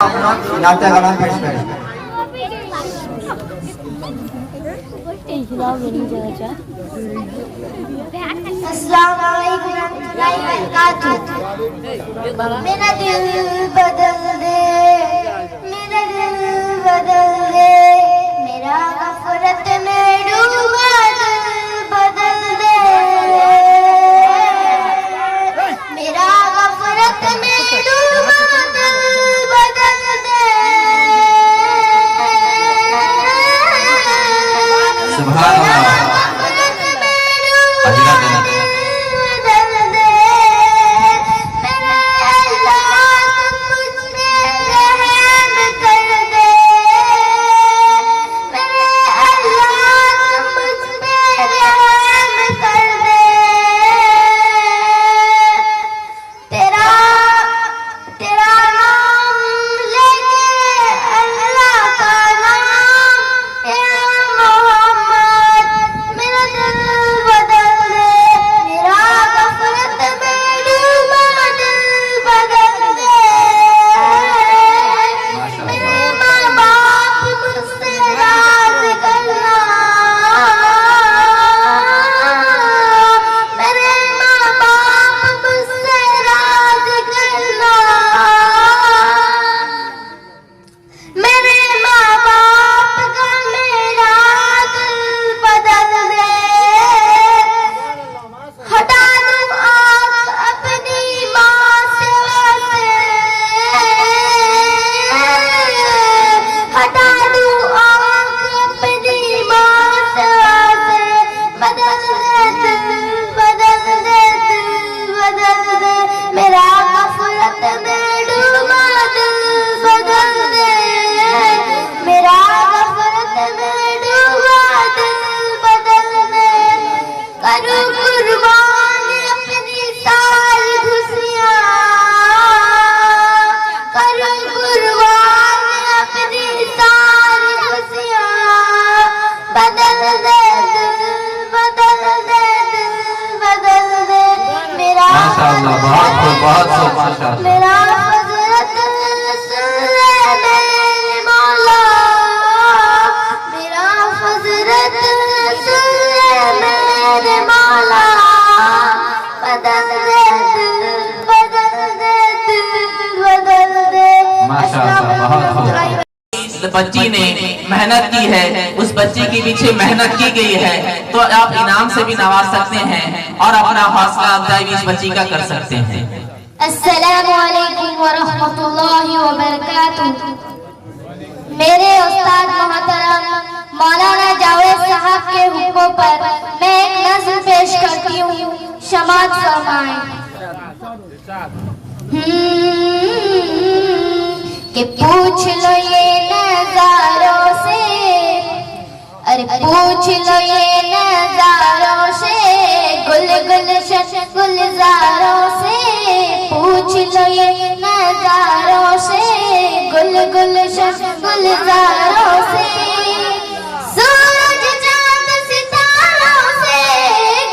अपना नाट्यकला पेश करें। अस्सलाम वालेकुम रहमतुल्लाहि व बरकातुहू। मेरा दिल बदल दे, मेरा दिल बदल दे, मेरा गफरत में डूबा दिल बदल दे, मेरा गफरत में डूबा दिल बदल दे। सुभान अल्लाह। बच्ची ने मेहनत की है, उस बच्ची के पीछे मेहनत की गई है, तो आप इनाम से भी नवाज सकते हैं और अपना हौसला अफजाई भी इस बच्ची का कर सकते हैं। अस्सलामु अलैकुम व रहमतुल्लाहि व बरकातुहू। मेरे उस्ताद मोहतरम मौलाना जावेद साहब के हुक्म पर मैं एक नज़्म पेश करती हूँ, समाअत फरमाएं। कि पूछ लो ये नजारों से, अरे पूछ लो ये नजारों से, गुल गुलशन गुलजारों से, पूछ लो ये नजारों से, गुल गुलशन गुलजारों से, सूरज चांद सितारों से,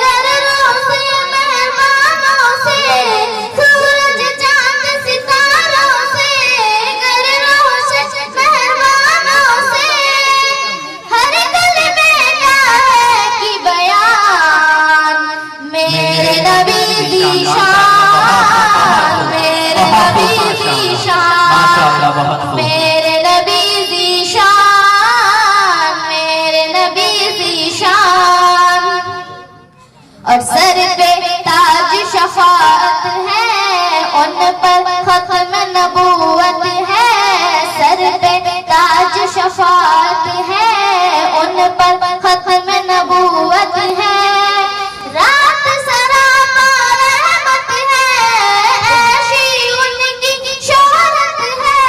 घरों से मेहमानों से, सूरज चांद सितारों से, घरों से मेहमानों से, हर दिल में क्या है कि बयान, मेरे नबी की शान, मेरे नबी की शान, मेरे नबी की शान, मेरे नबी की शान। और सर पे ताज शफाअत है, उन पर खत्म नबूवत है, सर पे ताज शफाअत है, उन पर खत्म नबूवत है, रात सरापा रहमत है, ऐशी उनकी शोहरत है,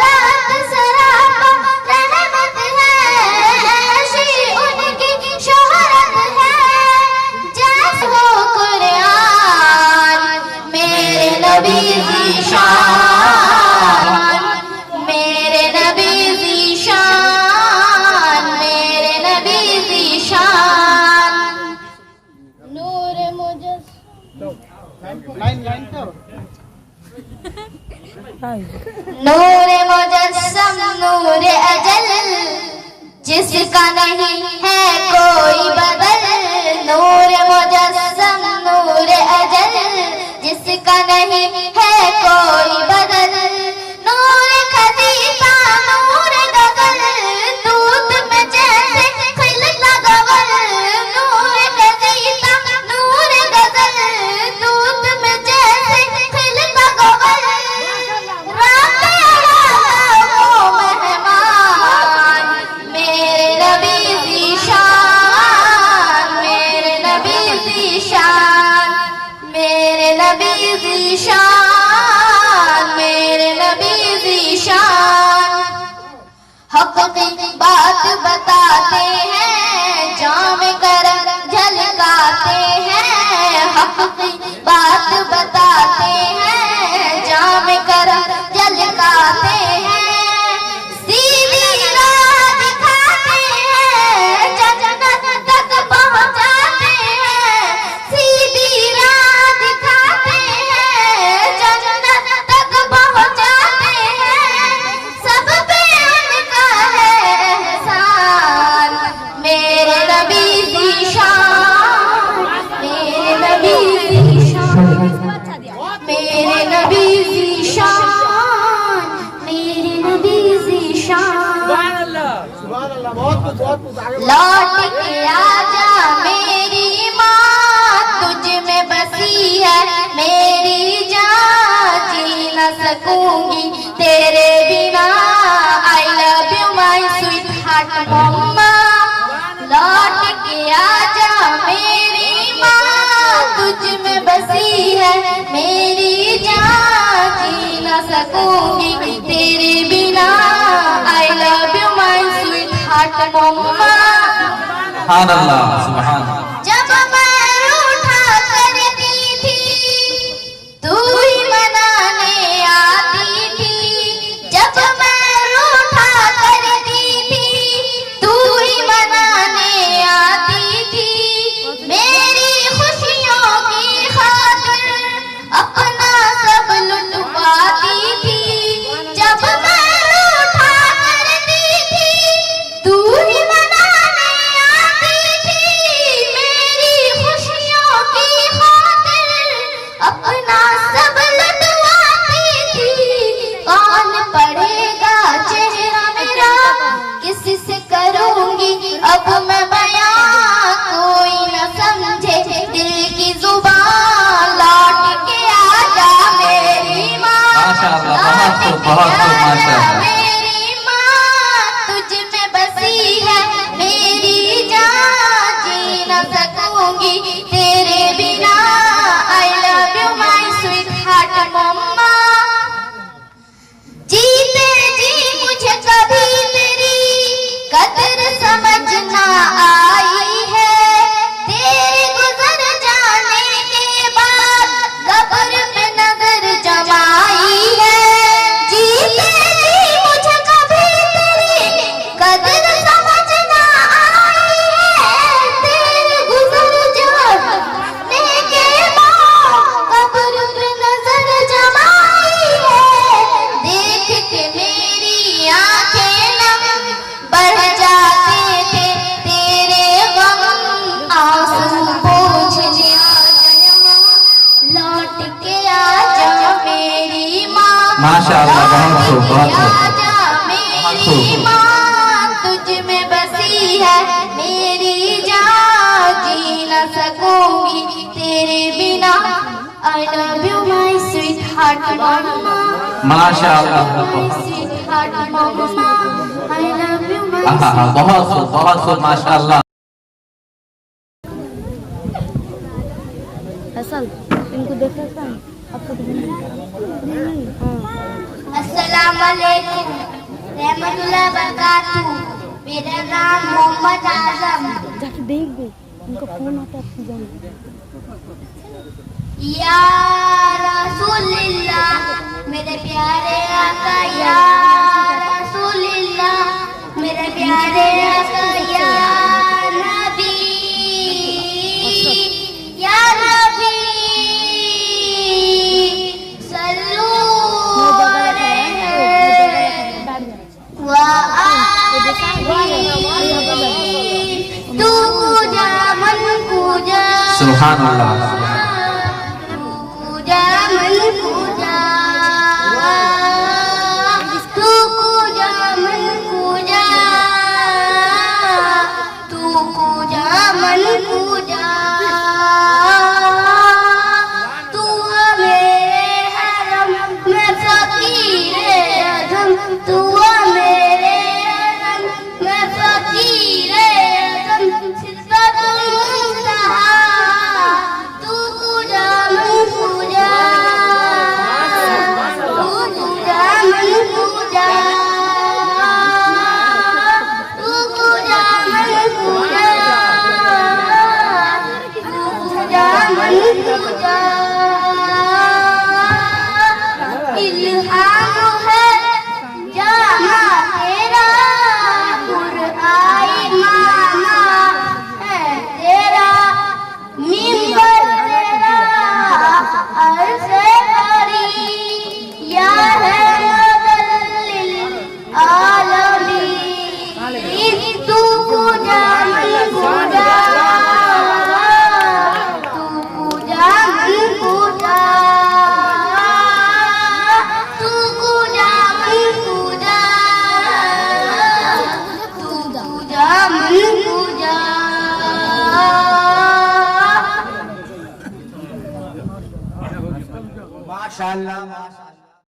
रात सरापा रहमत है, ऐशी उनकी शोहरत है, जैसे हो कुरान, मेरे नबी की शान, मेरे नबी की शान, मेरे नबी की शान। नूर नूर जिसका नहीं है कोई बदल, नूर मुजस्सम नूर अजल, जिसका नहीं है कोई बदल, नूर खदीजा नूर गगल, दूध में जैसे खिलता गगल, नूर खदीजा नूर गगल, दूध में जैसे खिलता गगल, वो मेहमान मेरे नबी ज़ीशान, मेरे नबी ज़ीशान, मेरे नबी ज़ीशान, मेरे नबी ज़ीशान। हक़ की बात बताते हैं, जाम करम झलकाते हैं, हक़ की बात बताते हैं, जाम करम झलकाते हैं, सीधी राह दिखाते हैं, जन्नत तक पहुंचाते हैं, सीधी राह दिखाते हैं, जन्नत तक पहुंचाते हैं, सब पे उनका है एहसान, मेरे नबी ज़ीशान, मेरे नबी ज़ीशान, मेरे नबी ज़ीशान, मेरे नबी ज़ीशान। लौट के आजा मेरी माँ, तुझ में बसी है मेरी जान, जी न सकूंगी तेरे बिना, I love you my sweetheart मम्मा। लौट के आजा मेरी माँ, तुझ में बसी है मेरी जान, जी न सकूंगी तेरे बिना, I love you my sweetheart मम्मा। सुभान अल्लाह, सुभान। जब मैं रूठा करती थी, तू ही मनाने आती थी, जब मैं रूठा करती थी, तू ही मनाने आती थी, मेरी खुशियों की खातिर अपना सब लुटवाती थी, जब मैं रूठा करती थी, तू ही मनाने आती थी, मेरी खुशियों की खातिर अपना सब लुटवाती थी। कौन पढ़ेगा चेहरा मेरा, किसी से करूंगी अब मैं बयां, कोई न समझे दिल की जुबान, लौट के आजा मेरी माँ, माशाअल्लाह, बहुत खूब, बहुत खूब, माशाअल्लाह। मेरी माँ, तुझ में बसी है मेरी जान, जी न सकूंगी तेरे बिना, I love you my sweetheart मम्मा। जीते जी मुझे कभी तेरी कदर समझ ना आई है, तेरे गुजर जाने के बाद कब्र पे नजर जमाई है, जीते जी मुझे कभी तेरी कदर समझ ना आई है, तेरे गुजर जाने के बाद कब्र पे नजर जमाई है, देख के मेरी आंखें नम बढ़ जाते थे तेरे गम, आंसू पोंछ लिया, लौट के आजा मेरी माँ, माशाअल्लाह, बहुत खूब, बहुत खूब। आजा मेरी माँ, तुझ में बसी है मेरी जान, जी न सकूंगी तेरे बिना, I love you my sweetheart मम्मा, माशाअल्लाह, स्वीट हार्ट मम्मा, आई लव यू माय बहुत खूब, बहुत खूब, माशाअल्लाह। असल इनको देख सकता है आपको नहीं। अस्सलाम वालेकुम रहमतुल्लाह बरकातहू। मेरा नाम मोहम्मद आजम। जाके देख दे, उनका फोन आता है जान। या रसूलल्लाह, मेरे प्यारे आका, या रसूलल्लाह, मेरे प्यारे आका, या नबी, या नबी, सल्लू अलैहि व आलिहि सुभान अल्लाह। पूजा मन पूजा, तू पूजा मन पूजा, तू पूजा मन पूजा, तू मेरे हरम में फकीर आज़म, तू मेरे हरम में फकीर आज़म, सिद्दतुल मुंतहा, तू पूजा मन पूजा, तू पूजा मन पूजा, तू पूजा मन पूजा, तू पूजा मन पूजा। इल्हाम है जामा तेरा, कुरआई मामा है तेरा, मिंबर तेरा अर्शे बरी, या है मुदल्लिल आलमीन, तू पूजा मन पूजा, तू पूजा मन पूजा, तू पूजा मन पूजा, तू पूजा मन पूजा। माशाअल्लाह।